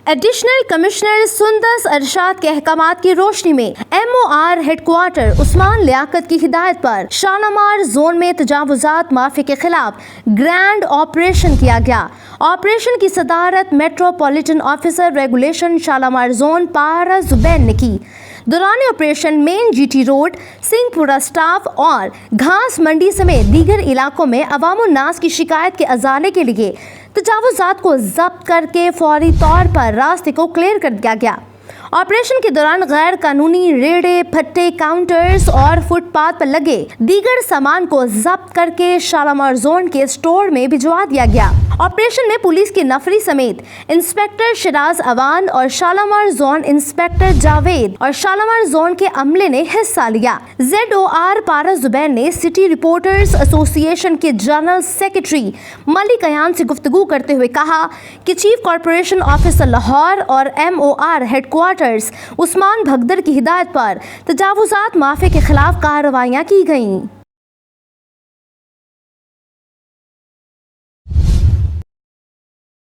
Additional commissioner Sundas Arshad के अहकामात की रोशनी में MOR हेडक्वार्टर उस्मान लियाकत की हिदायत पर शालामार जोन में तजावुजात माफी के खिलाफ ग्रैंड ऑपरेशन किया गया। ऑपरेशन की सदारत metropolitan officer regulation Shalimar zone पारा जुबैन ने की। दौरान operation main GT road, Singhpura staff और घास मंडी समेत दीगर इलाकों में अवामुन्नास की शिकायत के अजाले के लिए तजावुजात को जब्त करके फौरी तौर पर रास्ते को क्लियर कर दिया गया। ऑपरेशन के दौरान गैर कानूनी रेड़े, फट्टे, काउंटर्स और फुटपाथ पर लगे दीगर सामान को जब्त करके शालामार जोन के स्टोर में भिजवा दिया गया। ऑपरेशन में पुलिस की नफरी समेत इंस्पेक्टर शिराज अवान और शालामार जोन इंस्पेक्टर जावेद और शालामार जोन के अमले ने हिस्सा लिया। ZOR पारा जुबैन ने सिटी रिपोर्टर्स एसोसिएशन के जनरल सेक्रेटरी मलिक अयान से गुफ्तगू करते हुए कहा कि चीफ कॉर्पोरेशन ऑफिसर लाहौर और MOR हेडक्वार्टर्स उस्मान भगदड़ की हिदायत पर तजावुजात माफी के खिलाफ कार्रवाइयाँ की गईं।